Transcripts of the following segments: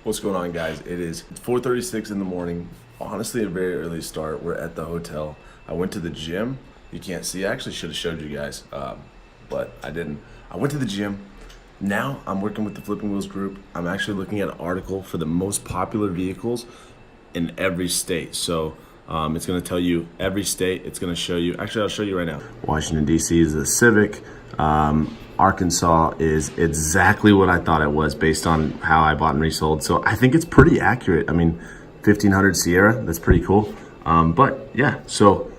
What's going on, guys? It is 4:36 in the morning. Honestly, a very early start. We're at the hotel. I went to the gym. You can't see. I actually should have showed you guys, but I didn't. I went to the gym. Now I'm working with the Flipping Wheels group. I'm actually looking at an article for the most popular vehicles in every state. So it's going to tell you every state. It's going to show you. Actually, I'll show you right now. Washington, D.C. is a Civic. Arkansas is exactly what I thought it was based on how I bought and resold. So I think it's pretty accurate. I mean, 1500 Sierra, that's pretty cool. But yeah, so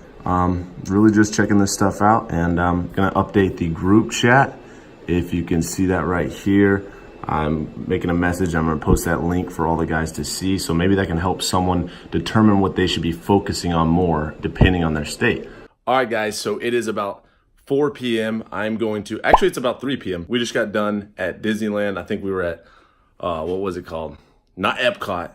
really just checking this stuff out, and I'm gonna update the group chat. If you can see that right here, I'm making a message. I'm gonna post that link for all the guys to see. So maybe that can help someone determine what they should be focusing on more depending on their state. All right, guys, so it is about 4 p.m. I'm going to, actually it's about 3 p.m. We just got done at Disneyland. I think we were at, what was it called? Not Epcot.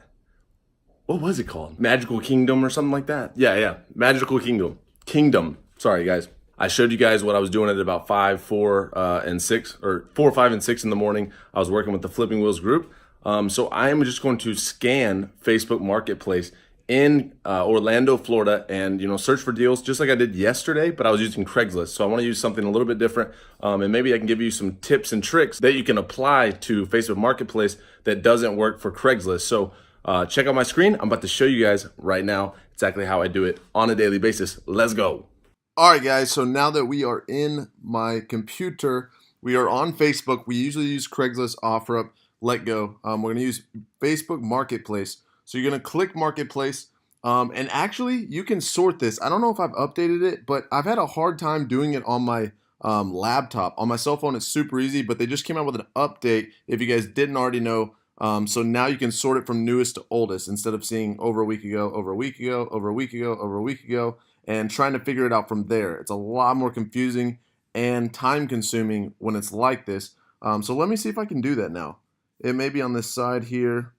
What was it called? Magical Kingdom or something like that? Yeah. Magical Kingdom. Sorry, guys. I showed you guys what I was doing at about 5, 4, and 6, or 4, 5, and 6 in the morning. I was working with the Flipping Wheels group. So I am just going to scan Facebook Marketplace in Orlando, Florida, and search for deals just like I did yesterday, but I was using Craigslist. So I want to use something a little bit different, and maybe I can give you some tips and tricks that you can apply to Facebook Marketplace that doesn't work for Craigslist. So check out my screen. I'm about to show you guys right now exactly how I do it on a daily basis. Let's go. All right, guys, so now that we are in my computer, we are on Facebook. We usually use Craigslist, OfferUp, LetGo. We're going to use Facebook Marketplace. So you're going to click Marketplace, and actually you can sort this. I don't know if I've updated it, but I've had a hard time doing it on my laptop. On my cell phone, it's super easy, but they just came out with an update, if you guys didn't already know. So now you can sort it from newest to oldest instead of seeing over a week ago, over a week ago, over a week ago, over a week ago, and trying to figure it out from there. It's a lot more confusing and time consuming when it's like this. So let me see if I can do that now. It may be on this side here.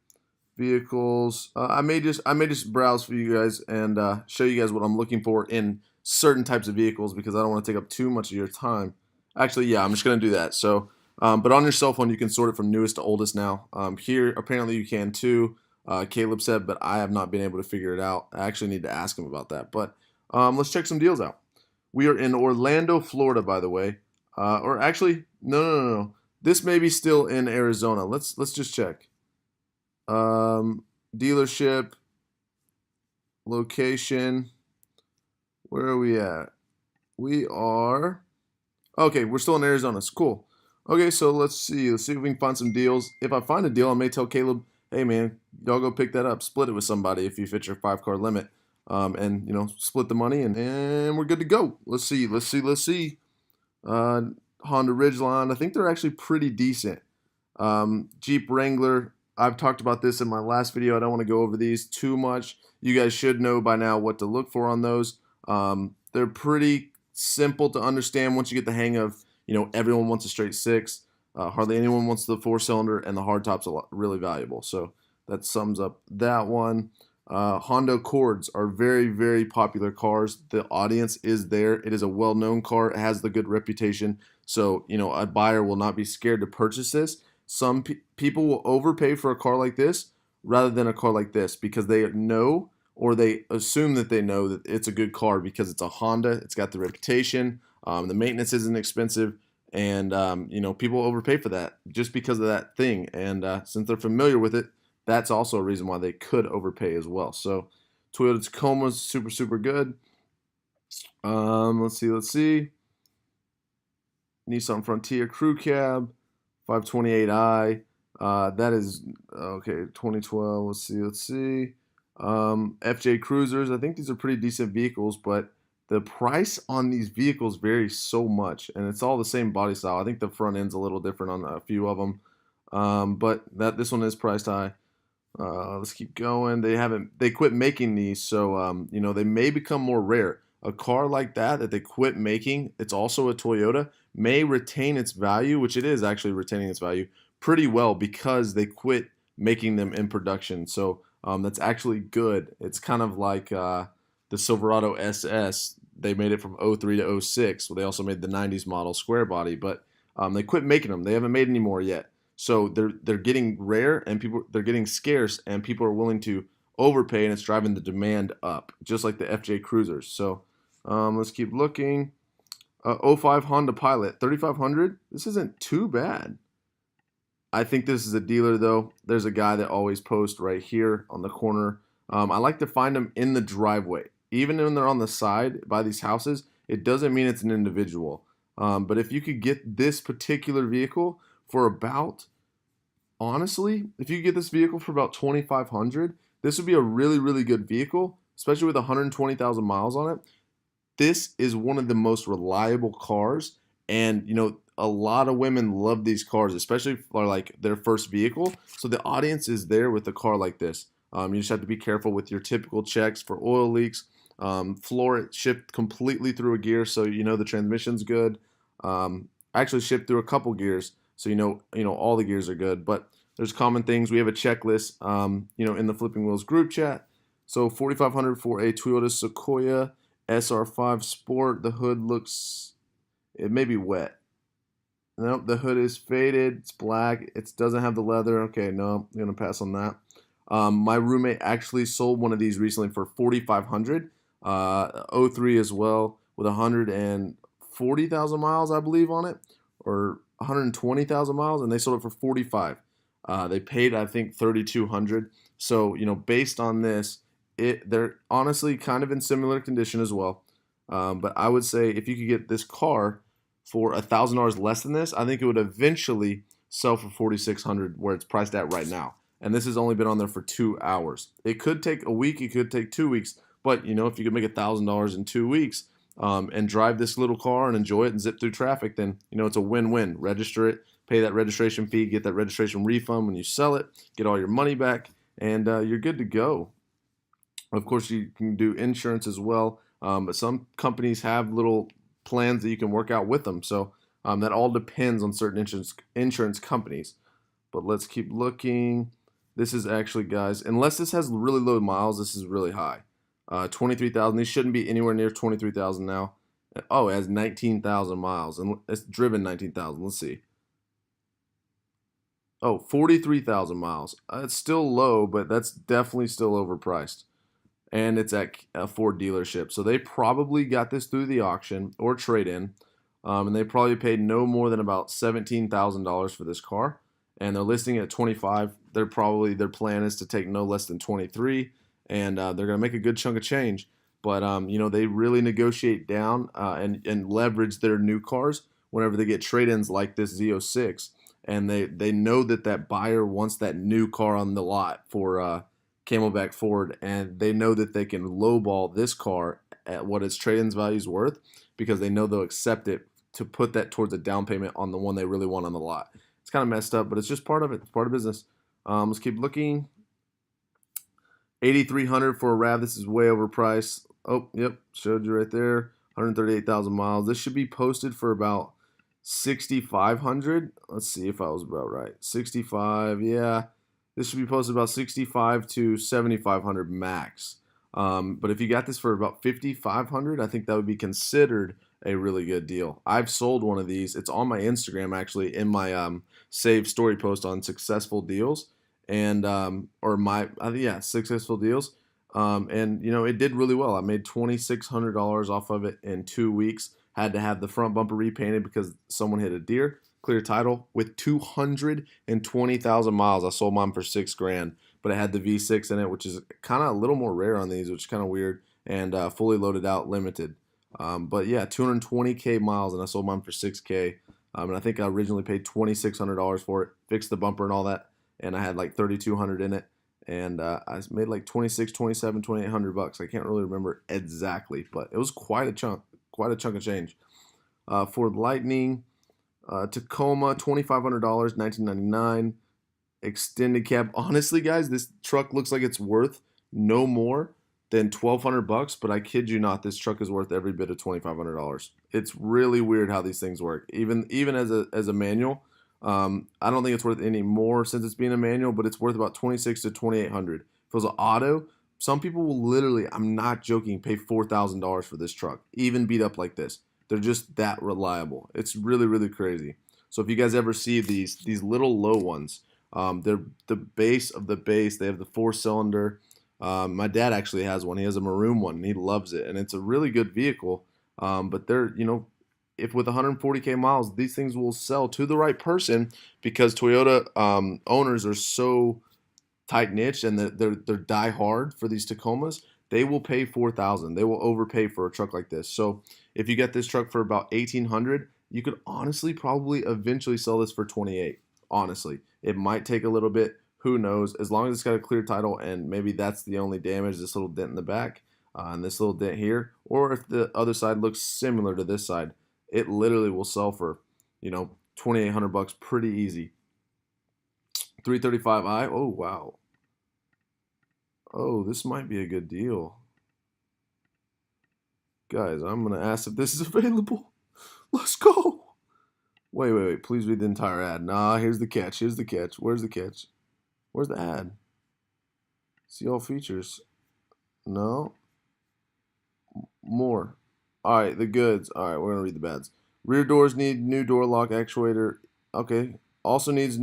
Vehicles. I may just browse for you guys and show you guys what I'm looking for in certain types of vehicles, because I don't want to take up too much of your time. Actually, yeah, I'm just going to do that. So, but on your cell phone, you can sort it from newest to oldest now. Here, apparently you can too. Caleb said, but I have not been able to figure it out. I actually need to ask him about that. But let's check some deals out. We are in Orlando, Florida, by the way. Or actually, no. This may be still in Arizona. Let's just check. Dealership, location, where are we at? We are, okay, we're still in Arizona. It's cool. Okay, so let's see if we can find some deals. If I find a deal, I may tell Caleb, hey man, y'all go pick that up, split it with somebody if you fit your 5-car limit, and split the money, and we're good to go. Let's see. Honda Ridgeline, I think they're actually pretty decent. Jeep Wrangler, I've talked about this in my last video. I don't want to go over these too much. You guys should know by now what to look for on those. They're pretty simple to understand once you get the hang of, everyone wants a straight 6. Hardly anyone wants the 4-cylinder, and the hardtop's really valuable. So that sums up that one. Honda Accords are very, very popular cars. The audience is there. It is a well-known car. It has the good reputation. So, a buyer will not be scared to purchase this. Some people will overpay for a car like this rather than a car like this because they know, or they assume that they know, that it's a good car because it's a Honda. It's got the reputation. The maintenance isn't expensive. And, people overpay for that just because of that thing. And since they're familiar with it, that's also a reason why they could overpay as well. So Toyota Tacoma is super, super good. Let's see. Nissan Frontier Crew Cab. 528i, that is, okay, 2012, let's see, FJ Cruisers, I think these are pretty decent vehicles, but the price on these vehicles varies so much, and it's all the same body style. I think the front end's a little different on a few of them, but this one is priced high. Let's keep going. They quit making these, so, they may become more rare. A car like that they quit making, it's also a Toyota, may retain its value, which it is actually retaining its value pretty well because they quit making them in production. So that's actually good. It's kind of like the Silverado SS. They made it from 03 to 06. Well, they also made the 90s model square body, but they quit making them. They haven't made any more yet. So they're getting rare and they're getting scarce and people are willing to overpay and it's driving the demand up, just like the FJ Cruisers. So let's keep looking. '05 Honda Pilot, 3,500. This isn't too bad. I think this is a dealer though. There's a guy that always posts right here on the corner. I like to find them in the driveway, even when they're on the side by these houses. It doesn't mean it's an individual. But if you could get this particular vehicle for about, honestly, if you get this vehicle for about 2,500, this would be a really really good vehicle, especially with 120,000 miles on it. This is one of the most reliable cars, and a lot of women love these cars, especially for like their first vehicle. So the audience is there with a car like this. You just have to be careful with your typical checks for oil leaks. Floor it shift completely through a gear, so the transmission's good. Actually shift through a couple gears, so all the gears are good. But there's common things. We have a checklist, in the Flipping Wheels group chat. So 4,500 for a Toyota Sequoia SR5 Sport. The hood looks, it may be wet. Nope, the hood is faded. It's black. It doesn't have the leather. Okay, no, I'm gonna pass on that. My roommate actually sold one of these recently for 4,500. '03 as well, with 140,000 miles, I believe, on it, or 120,000 miles, and they sold it for 45. They paid, I think, 3,200. So based on this, they're honestly kind of in similar condition as well. But I would say if you could get this car for $1,000 less than this, I think it would eventually sell for 4,600 where it's priced at right now. And this has only been on there for 2 hours. It could take a week, it could take 2 weeks, but if you could make $1,000 in 2 weeks and drive this little car and enjoy it and zip through traffic, then it's a win-win. Register it, pay that registration fee, get that registration refund when you sell it, get all your money back, and you're good to go. Of course, you can do insurance as well, but some companies have little plans that you can work out with them. So that all depends on certain insurance companies. But let's keep looking. This is actually, guys, unless this has really low miles, this is really high. 23,000. These shouldn't be anywhere near 23,000 now. Oh, it has 19,000 miles, and it's driven 19,000. Let's see. Oh, 43,000 miles. It's still low, but that's definitely still overpriced. And it's at a Ford dealership. So they probably got this through the auction or trade-in, and they probably paid no more than about $17,000 for this car. And they're listing it at 25. Their plan is to take no less than 23, and they're going to make a good chunk of change. But they really negotiate down and leverage their new cars whenever they get trade-ins like this Z06, and they know that buyer wants that new car on the lot for Camelback Ford, and they know that they can lowball this car at what its trade-ins value is worth because they know they'll accept it to put that towards a down payment on the one they really want on the lot. It's kind of messed up, but it's just part of it. It's part of business. Let's keep looking. 8,300 for a RAV. This is way overpriced. Oh, yep, showed you right there. 138,000 miles. This should be posted for about 6,500. Let's see if I was about right. 65, yeah. This should be posted about 65 to 7,500 max. But if you got this for about 5,500, I think that would be considered a really good deal. I've sold one of these. It's on my Instagram, actually, in my saved story post on successful deals, and successful deals. And it did really well. I made $2,600 off of it in 2 weeks. Had to have the front bumper repainted because someone hit a deer. Clear title with 220,000 miles. I sold mine for $6,000, but it had the V6 in it, which is kind of a little more rare on these, which is kind of weird, and fully loaded out, limited. But yeah, 220K miles, and I sold mine for $6K. And I think I originally paid $2,600 for it, fixed the bumper and all that, and I had like 3,200 in it, and I made like 26, 27, 2,800 bucks. I can't really remember exactly, but it was quite a chunk of change. Ford Lightning. Tacoma, $2,500, 1999. Extended cab. Honestly, guys, this truck looks like it's worth no more than 1,200 bucks, but I kid you not, this truck is worth every bit of $2,500. It's really weird how these things work. Even as a manual, I don't think it's worth any more since it's being a manual, but it's worth about 26 to 2,800. If it was an auto, some people will literally, I'm not joking, pay $4,000 for this truck, even beat up like this. They're just that reliable. It's really, really crazy. So if you guys ever see these little low ones, they're the base of the base. They have the 4-cylinder. My dad actually has one. He has a maroon one, and he loves it. And it's a really good vehicle. But they're, if with 140K miles, these things will sell to the right person because Toyota owners are so tight niche and they're die hard for these Tacomas. They will pay $4,000. They will overpay for a truck like this. So if you get this truck for about $1,800, you could honestly probably eventually sell this for $28,000. Honestly, it might take a little bit. Who knows? As long as it's got a clear title and maybe that's the only damage, this little dent in the back and this little dent here, or if the other side looks similar to this side, it literally will sell for, $2,800 pretty easy. 335i. Oh wow. Oh, this might be a good deal. Guys, I'm going to ask if this is available. Let's go. Wait. Please read the entire ad. Nah, here's the catch. Here's the catch. Where's the catch? Where's the ad? See all features. No. More. All right, the goods. All right, we're going to read the bads. Rear doors need new door lock actuator. Okay. Also needs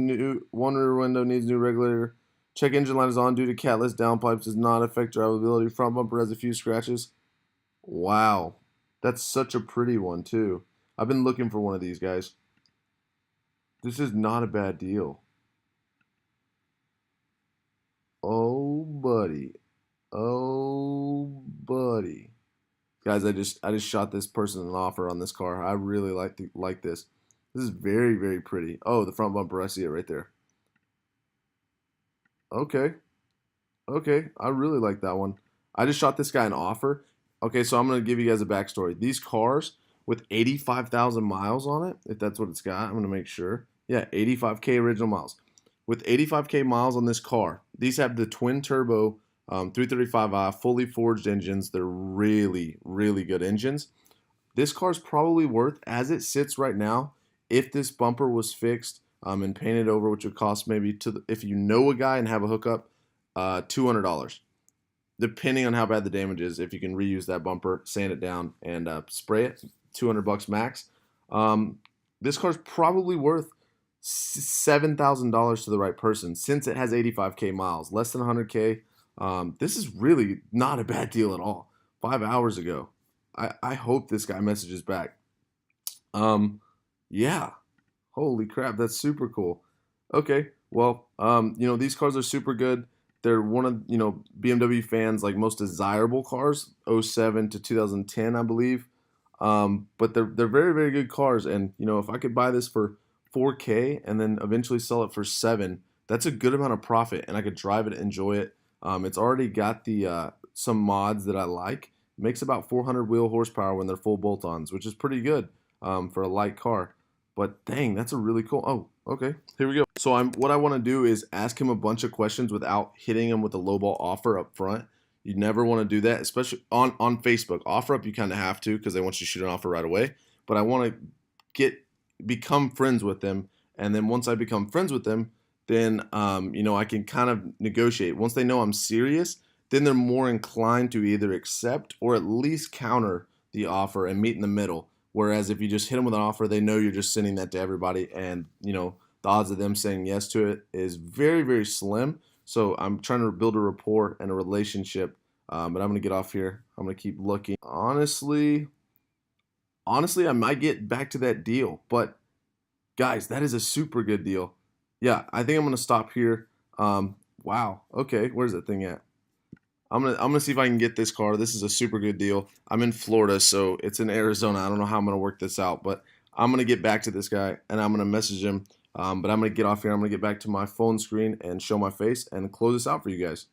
one rear window needs new regulator. Check engine light is on due to catless downpipes. Does not affect drivability. Front bumper has a few scratches. Wow. That's such a pretty one, too. I've been looking for one of these, guys. This is not a bad deal. Oh, buddy. Oh, buddy. Guys, I just shot this person an offer on this car. I really like this. This is very, very pretty. Oh, the front bumper. I see it right there. Okay. I really like that one. I just shot this guy an offer. Okay, so I'm going to give you guys a backstory. These cars with 85,000 miles on it, if that's what it's got, I'm going to make sure. Yeah, 85K original miles. With 85K miles on this car, these have the twin turbo 335i fully forged engines. They're really, really good engines. This car's probably worth, as it sits right now, if this bumper was fixed and painted over, which would cost maybe, if you know a guy and have a hookup, $200. Depending on how bad the damage is, if you can reuse that bumper, sand it down, and spray it, $200 max. This car's probably worth $7,000 to the right person since it has 85K miles, less than 100K. This is really not a bad deal at all. 5 hours ago. I hope this guy messages back. Yeah. Holy crap, that's super cool. Okay, well, these cars are super good. They're one of, BMW fans, like, most desirable cars, 07 to 2010, I believe. But they're very, very good cars. And, if I could buy this for $4K and then eventually sell it for $7,000, that's a good amount of profit. And I could drive it, enjoy it. It's already got the some mods that I like. It makes about 400 wheel horsepower when they're full bolt-ons, which is pretty good for a light car. But dang, that's a really cool. Oh, okay, here we go. So what I want to do is ask him a bunch of questions without hitting him with a lowball offer up front. You never want to do that, especially on Facebook. Offer up, you kind of have to because they want you to shoot an offer right away. But I want to become friends with them, and then once I become friends with them, then I can kind of negotiate. Once they know I'm serious, then they're more inclined to either accept or at least counter the offer and meet in the middle. Whereas if you just hit them with an offer, they know you're just sending that to everybody, and the odds of them saying yes to it is very, very slim. So I'm trying to build a rapport and a relationship, but I'm going to get off here. I'm going to keep looking. Honestly, I might get back to that deal, but guys, that is a super good deal. Yeah, I think I'm going to stop here. Wow. Okay, where's that thing at? I'm gonna see if I can get this car. This is a super good deal. I'm in Florida, so it's in Arizona. I don't know how I'm gonna work this out, but I'm gonna get back to this guy and I'm gonna message him. But I'm gonna get off here. I'm gonna get back to my phone screen and show my face and close this out for you guys.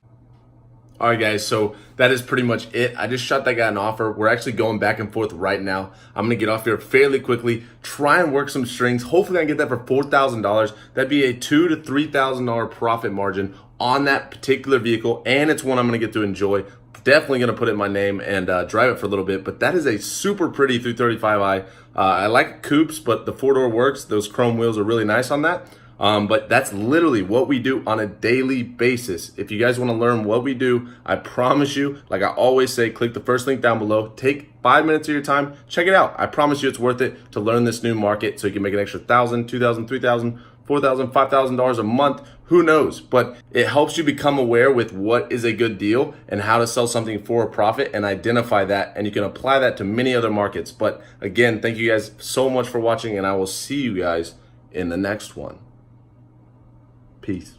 All right, guys, so that is pretty much it. I just shot that guy an offer. We're actually going back and forth right now. I'm going to get off here fairly quickly, try and work some strings. Hopefully I can get that for $4,000. That'd be a $2,000 to $3,000 profit margin on that particular vehicle, and it's one I'm going to get to enjoy. Definitely going to put it in my name and drive it for a little bit, but that is a super pretty 335i. I like coupes, but the four-door works. Those chrome wheels are really nice on that. But that's literally what we do on a daily basis. If you guys want to learn what we do, I promise you, like I always say, click the first link down below. Take 5 minutes of your time, check it out. I promise you it's worth it to learn this new market so you can make an extra $1,000, $2,000, $3,000, $4,000, $5,000 a month. Who knows? But it helps you become aware with what is a good deal and how to sell something for a profit and identify that. And you can apply that to many other markets. But again, thank you guys so much for watching, and I will see you guys in the next one. Peace.